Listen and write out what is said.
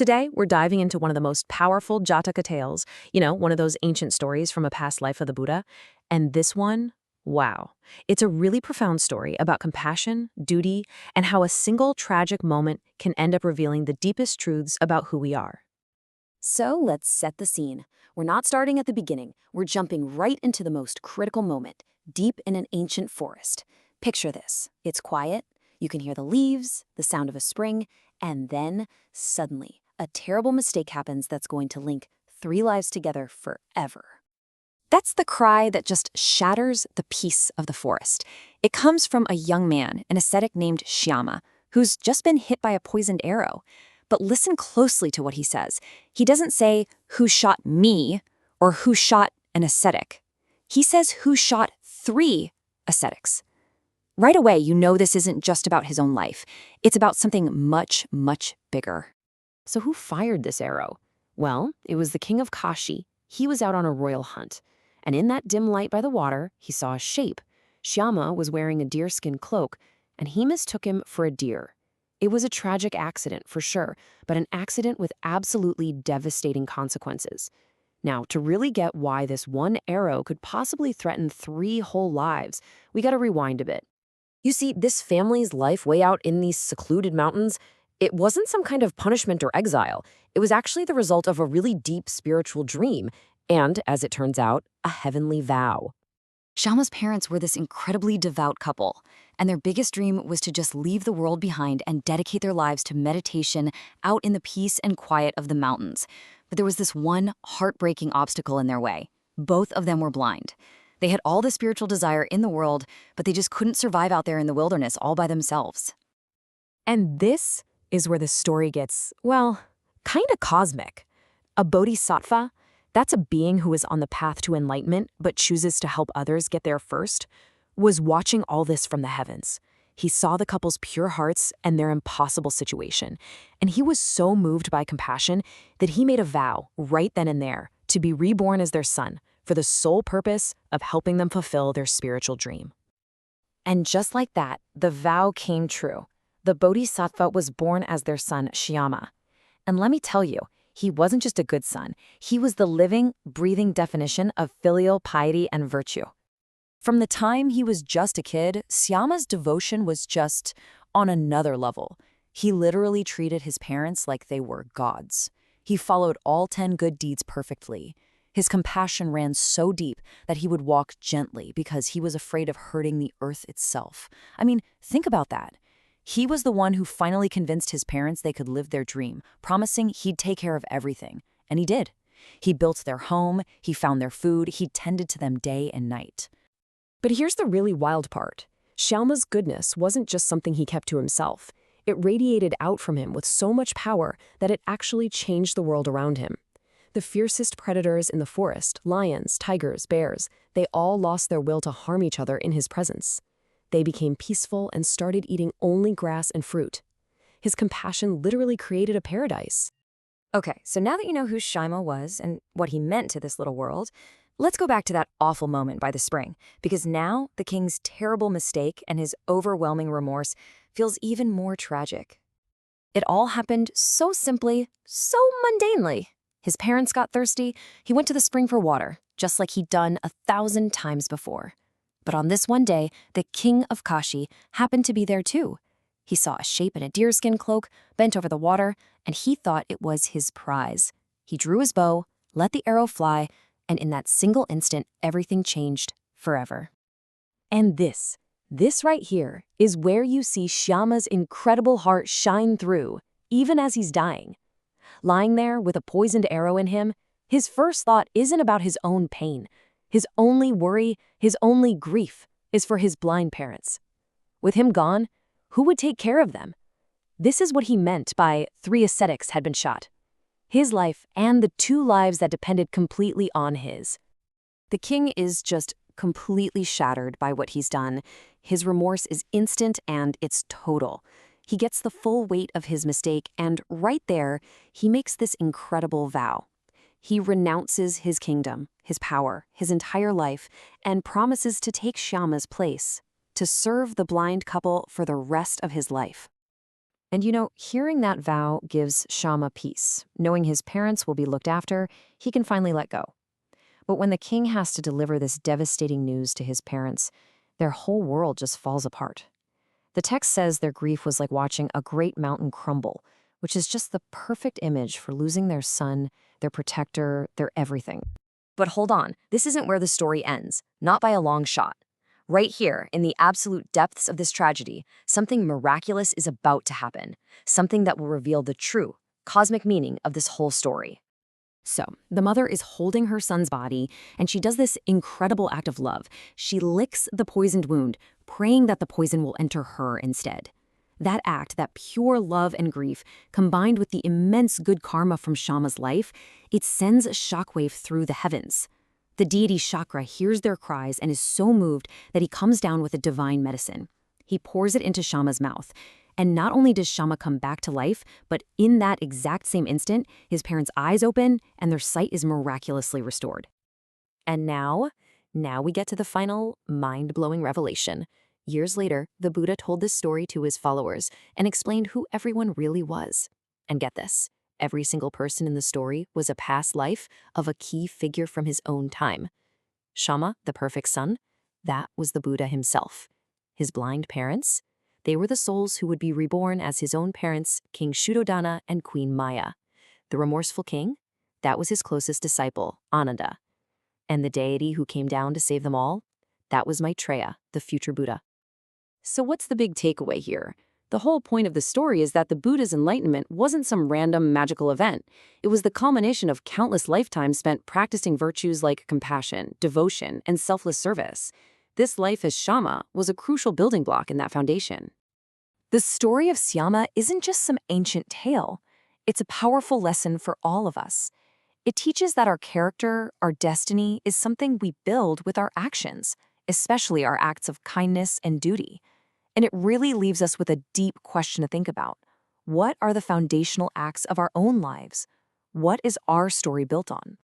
Today, we're diving into one of the most powerful Jataka tales, one of those ancient stories from a past life of the Buddha. And this one, wow. It's a really profound story about compassion, duty, and how a single tragic moment can end up revealing the deepest truths about who we are. So let's set the scene. We're not starting at the beginning. We're jumping right into the most critical moment, deep in an ancient forest. Picture this. It's quiet. You can hear the leaves, the sound of a spring, and then, suddenly, a terrible mistake happens that's going to link 3 lives together forever. That's the cry that just shatters the peace of the forest. It comes from a young man, an ascetic named Śyāma, who's just been hit by a poisoned arrow. But listen closely to what he says. He doesn't say, "Who shot me?" or "Who shot an ascetic?" He says, "Who shot 3 ascetics?" Right away, you know this isn't just about his own life. It's about something much, much bigger. So who fired this arrow? Well, it was the king of Kashi. He was out on a royal hunt. And in that dim light by the water, he saw a shape. Śyāma was wearing a deerskin cloak, and he mistook him for a deer. It was a tragic accident, for sure, but an accident with absolutely devastating consequences. Now, to really get why this one arrow could possibly threaten 3 whole lives, we gotta rewind a bit. You see, this family's life way out in these secluded mountains, it wasn't some kind of punishment or exile. It was actually the result of a really deep spiritual dream, and, as it turns out, a heavenly vow. Śyāma's parents were this incredibly devout couple, and their biggest dream was to just leave the world behind and dedicate their lives to meditation out in the peace and quiet of the mountains. But there was this one heartbreaking obstacle in their way. Both of them were blind. They had all the spiritual desire in the world, but they just couldn't survive out there in the wilderness all by themselves. And this is where the story gets, well, kinda cosmic. A bodhisattva, that's a being who is on the path to enlightenment but chooses to help others get there first, was watching all this from the heavens. He saw the couple's pure hearts and their impossible situation, and he was so moved by compassion that he made a vow right then and there to be reborn as their son for the sole purpose of helping them fulfill their spiritual dream. And just like that, the vow came true. The Bodhisattva was born as their son, Śyāma. And let me tell you, he wasn't just a good son. He was the living, breathing definition of filial piety and virtue. From the time he was just a kid, Śyāma's devotion was just on another level. He literally treated his parents like they were gods. He followed all 10 good deeds perfectly. His compassion ran so deep that he would walk gently because he was afraid of hurting the earth itself. I mean, think about that. He was the one who finally convinced his parents they could live their dream, promising he'd take care of everything. And he did. He built their home, he found their food, he tended to them day and night. But here's the really wild part. Śyāma's goodness wasn't just something he kept to himself. It radiated out from him with so much power that it actually changed the world around him. The fiercest predators in the forest, lions, tigers, bears, they all lost their will to harm each other in his presence. They became peaceful and started eating only grass and fruit. His compassion literally created a paradise. Okay, so now that you know who Śyāma was and what he meant to this little world, let's go back to that awful moment by the spring, because now the king's terrible mistake and his overwhelming remorse feels even more tragic. It all happened so simply, so mundanely. His parents got thirsty, he went to the spring for water, just like he'd done 1,000 times before. But on this one day, the king of Kashi happened to be there too. He saw a shape in a deerskin cloak, bent over the water, and he thought it was his prize. He drew his bow, let the arrow fly, and in that single instant, everything changed forever. And this right here, is where you see Śyāma's incredible heart shine through, even as he's dying. Lying there with a poisoned arrow in him, his first thought isn't about his own pain. His only worry, his only grief, is for his blind parents. With him gone, who would take care of them? This is what he meant by 3 ascetics had been shot. His life and the 2 lives that depended completely on his. The king is just completely shattered by what he's done. His remorse is instant and it's total. He gets the full weight of his mistake, and right there, he makes this incredible vow. He renounces his kingdom, his power, his entire life, and promises to take Śyāma's place, to serve the blind couple for the rest of his life. And hearing that vow gives Śyāma peace. Knowing his parents will be looked after, he can finally let go. But when the king has to deliver this devastating news to his parents, their whole world just falls apart. The text says their grief was like watching a great mountain crumble, which is just the perfect image for losing their son, their protector, their everything. But hold on, this isn't where the story ends, not by a long shot. Right here, in the absolute depths of this tragedy, something miraculous is about to happen, something that will reveal the true, cosmic meaning of this whole story. So, the mother is holding her son's body, and she does this incredible act of love. She licks the poisoned wound, praying that the poison will enter her instead. That act, that pure love and grief, combined with the immense good karma from Śyāma's life, it sends a shockwave through the heavens. The deity Chakra hears their cries and is so moved that he comes down with a divine medicine. He pours it into Śyāma's mouth. And not only does Śyāma come back to life, but in that exact same instant, his parents' eyes open and their sight is miraculously restored. And now we get to the final, mind-blowing revelation. Years later, the Buddha told this story to his followers and explained who everyone really was. And get this, every single person in the story was a past life of a key figure from his own time. Śyāma, the perfect son, that was the Buddha himself. His blind parents, they were the souls who would be reborn as his own parents, King Shuddhodana and Queen Maya. The remorseful king, that was his closest disciple, Ananda. And the deity who came down to save them all, that was Maitreya, the future Buddha. So what's the big takeaway here? The whole point of the story is that the Buddha's enlightenment wasn't some random magical event. It was the culmination of countless lifetimes spent practicing virtues like compassion, devotion, and selfless service. This life as Śyāma was a crucial building block in that foundation. The story of Śyāma isn't just some ancient tale. It's a powerful lesson for all of us. It teaches that our character, our destiny, is something we build with our actions, especially our acts of kindness and duty. And it really leaves us with a deep question to think about. What are the foundational acts of our own lives? What is our story built on?